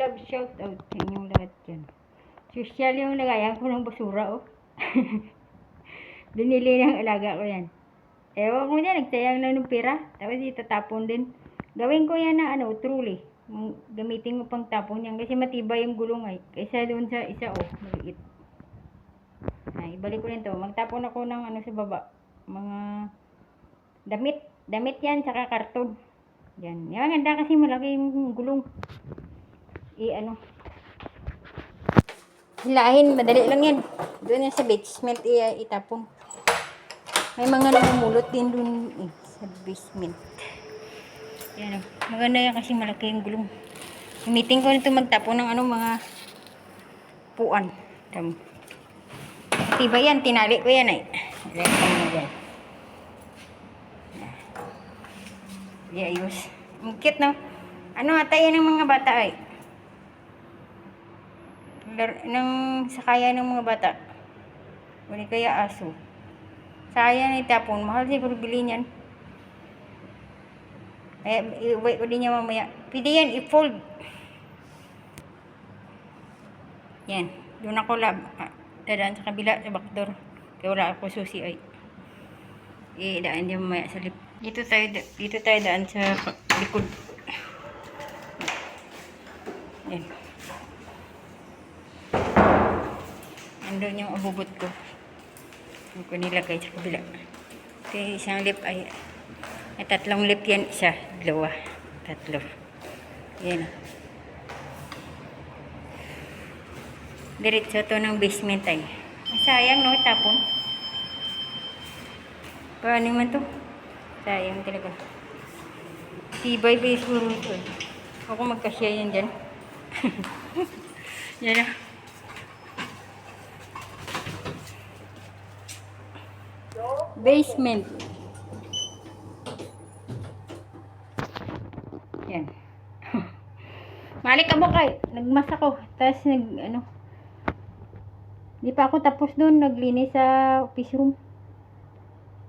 love shout out sa inyong lahat dyan. Social yung lagayan ko ng basura, oh. Binili ng alaga ko yan. Ewan ko dyan, nagsayang lang ng pera. Tapos itatapon din. Gawin ko yan na truly. Gamitin ko pang tapon yan. Kasi matibay yung gulong ay. Kaysa doon sa isa, maliit. Ay, ibalik ko rin to. Magtapon ako ng sa baba. Mga damit. Damit yan, saka karton. Yan. Yan, ganda kasi malaki yung gulong. Hilahin, madali lang yan. Doon yan sa basement, itapon. May mga namumulot din doon sa basement. Yan, maganda yan kasi malaki yung gulong. Gamitin ko nito magtapon ng mga puan. Diba yan, tinali ko yan ay. Ayan ko na yan. Di ayos. Ang cute no? Atayan ng mga bata ay. Sakaya ng mga bata. Wala kaya aso. Sayang itapon. Mahal siguro bilhin yan. Wait ko din niya mamaya. Pwede yan i-fold. Yan. Doon ako dadaan sa kabila sa backdoor. Kaya wala ako susi ay. Daan niya mamaya sa lip. Dito tayo daan sa likod. Yan. Andun yung abubot ko. Yung ko nilagay sa kabila. Kasi isang lip ay tatlong lip yan. Isa, dalawa, tatlo. Yan. Diretso to ng basement ay. Sayang no, tapon. Paano naman to? Sayang talaga. Tibay baseball to. Ako magkasya yan dyan. Yan na. Basement. Yan. Malik ka mo kay. Nagmas ako. Tapos di pa ako tapos doon. Naglinis sa office room.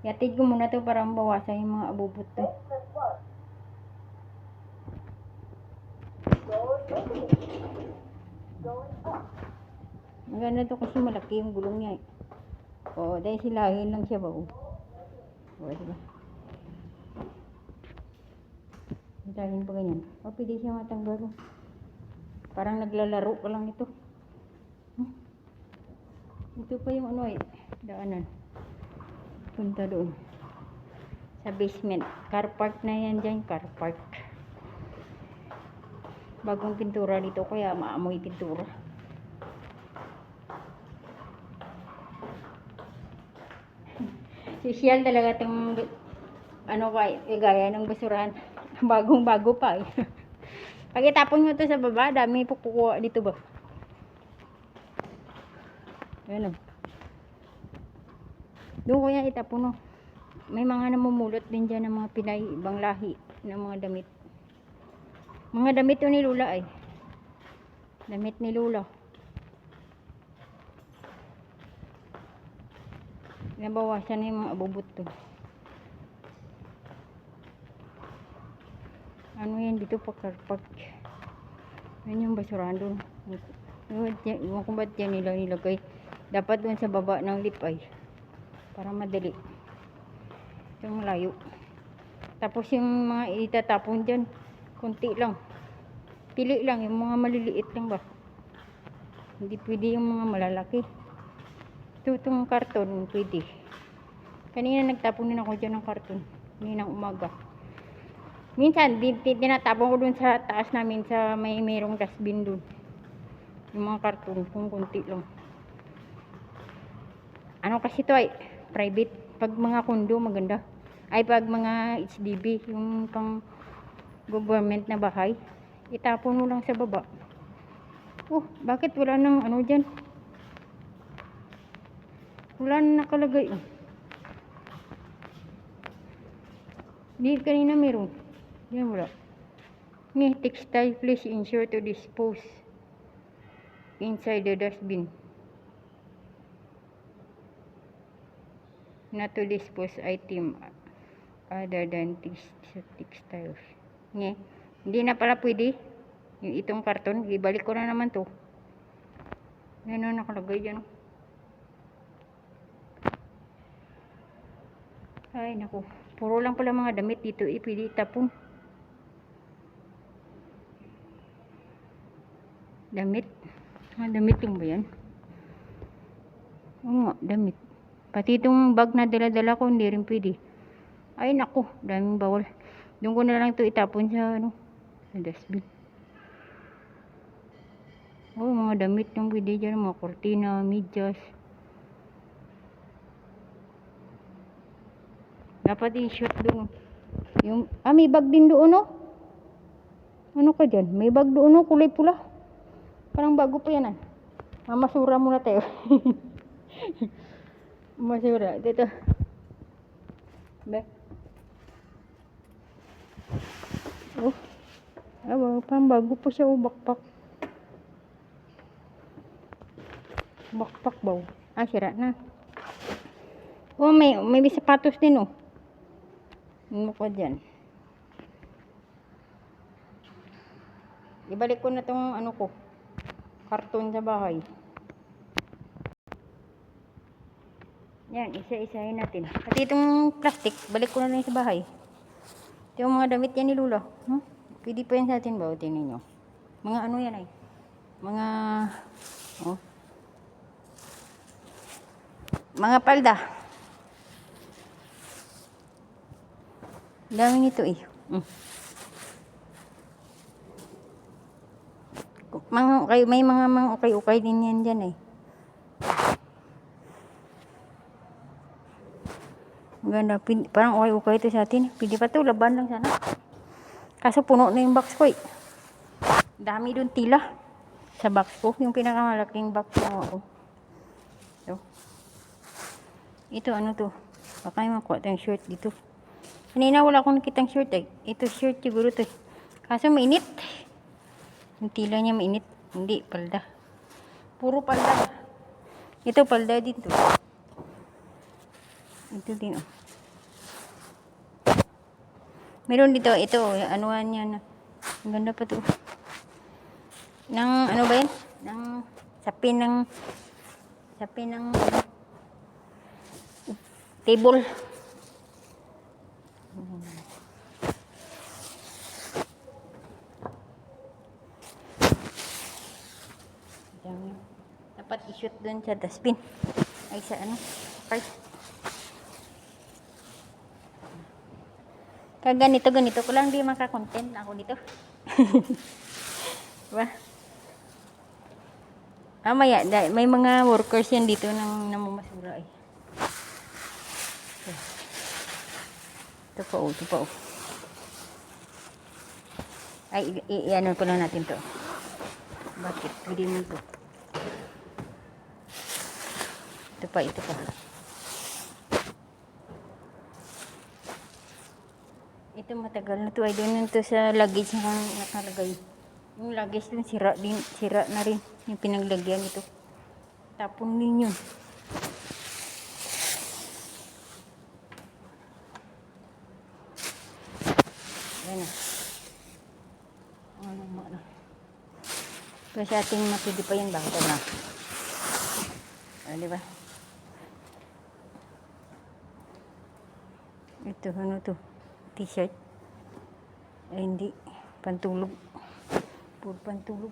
Yatid ko muna to para mabawasan yung mga abubot to. Maganda to kasi malaki yung gulong niya. Dahil silahin lang siya ba? Diba? Silahin pa ganyan. Pwede siya matanggal. Parang naglalaro ka lang ito. Ito pa yung daanan. Punta doon. Sa basement. Car park na yan dyan. Car park. Bagong pintura dito. Kaya maamoy pintura. Social talaga itong gaya ng basurahan. Bagong-bago pa eh. Pag itapon mo ito sa baba, dami po kukuha dito ba? Ayan o. Doon ko yan itapon o. May mga namumulot din dyan ng mga Pinay, ibang lahi ng mga damit. Mga damit o ni Lula ay. Damit ni Lula. Nabawasan na yung mga abubot to. Yan dito pa car park. Yan yung basurahan doon. Iwan ko ba't yan nila nilagay. Dapat doon sa baba ng lip ay. Para madali. Yung layo. Tapos yung mga itatapon dyan. Kunti lang. Pili lang. Yung mga maliliit lang ba. Hindi pwede yung mga malalaki. Itong karton, pwede. Kanina nagtapon din ako dyan ng karton. Kaninang umaga. Minsan, tinatapon ko dun sa taas namin sa mayroong dustbin dun. Yung mga karton, kung kunti lang. Kasi to ay private. Pag mga kondo, maganda. Ay, pag mga HDB, yung pang government na bahay, itapon mo lang sa baba. Bakit wala nang dyan? Wala na nakalagay. Di kanina meron. Yan wala. Textile, please ensure to dispose inside the dustbin. Not to dispose item other than textiles. Hindi na pala pwede. Yung itong karton, ibalik ko na naman to. Yan na nakalagay dyan. Ay, naku. Puro lang pala mga damit dito. Pwede itapon. Damit. Damit yung ba yan? Oo nga, damit. Pati itong bag na dala-dala ko, hindi rin pwede. Ay, naku. Daming bawal. Doon ko na lang ito itapon sa, sa dustbin. Oo, mga damit yung pwede dyan. Mga kortina, medyas. Dapat i-shoot doon. Yung, may bag din doon, no? Ano ka dyan? May bag doon, no? Kulay pula. Parang bago pa yan, ah. Mamasura muna tayo. Masura. Dito. Be. Oh. Parang bago pa siya, oh. Backpack. Backpack ba? Sira na. Oh, may sapatos din, oh. Ano ko dyan? Ibalik ko na tong karton sa bahay. Yan, isa-isahin natin. At itong plastic, balik ko na lang sa bahay. Ito yung mga damit yan ni Lula. Pwede pa yan sa atin ba? O, tingnan nyo. Mga ano yan ay? Mga, mga palda. Dami nito eh. May mga ukay-ukay din yan dyan eh. Ganda. Parang ukay-ukay ito sa atin. Pwede pa ito. Laban lang sana. Kaso puno na yung box ko eh. Dami doon tila. Sa box ko. Yung pinakamalaking box ko ako. Ito ano to. Baka yung makuha tayong shirt dito. Kanina wala akong nakitang shirt eh. Ito shirt siguro to. Kaso mainit. Yung tila niya mainit. Hindi, palda. Puro palda. Ito palda dito. Ito din oh. Meron dito, ito, anuhan niya na. Ang ganda pa to. Ano ba yan? Sapin ng table. Dapat i-shoot dun sa dustbin. Ay, sa park. Kaya ganito ko lang di makakontent ako dito. Diba? Maya, may mga workers yan dito nang namamasura eh. Ito pa oh. Ay, i-ano ko lang natin to. Bakit? Pwede mo to. Ito pa. Ito matagal na to. Ay, doon to sa luggage na nakalagay. Yung luggage dun, sira na rin. Yung pinaglagyan ito. Tapon din yun. Yan na. Ano. Pero sa ating mapili pa yan, baka na. Diba? Ito, ano to? T-shirt. Ay, hindi. Pantulog. Puro pantulog.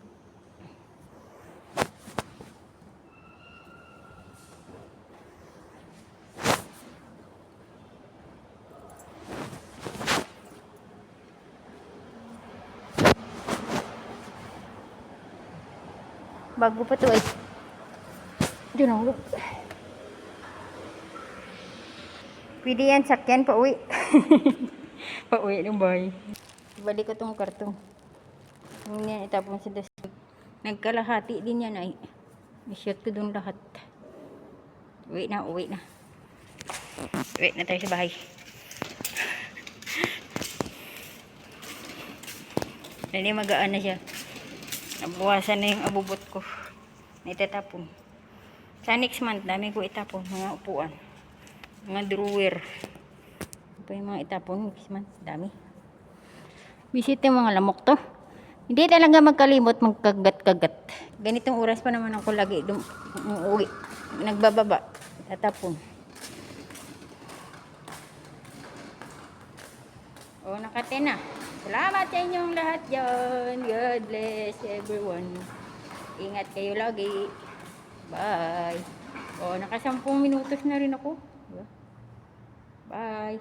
Bago pa to ay. Diyan ang look. Pwede yan, sakyan pa uwi. Pa uwi ng bahay. Balik ko tong karton. Yung yan itapon sa dustbin. Nagkalahati din yan ay. I-shoot ko dun lahat. Uwi na. Uwi na tayo sa bahay. Hindi magaan na siya. Nabuwasan na yung abubot ko. Itatapon. Sa next month, dami ko itapon. Mga upuan. Mga drawer. Ito yung mga itapon next month. Dami. Visit yung mga lamok to. Hindi talaga magkalimot, magkagat-kagat. Ganitong oras pa naman ako lagi umuwi. Nagbababa. Tatapon. O, nakate na. Salamat sa inyong lahat dyan. God bless everyone. Ingat kayo lagi. Bye. O, naka 10 minutos na rin ako. Bye.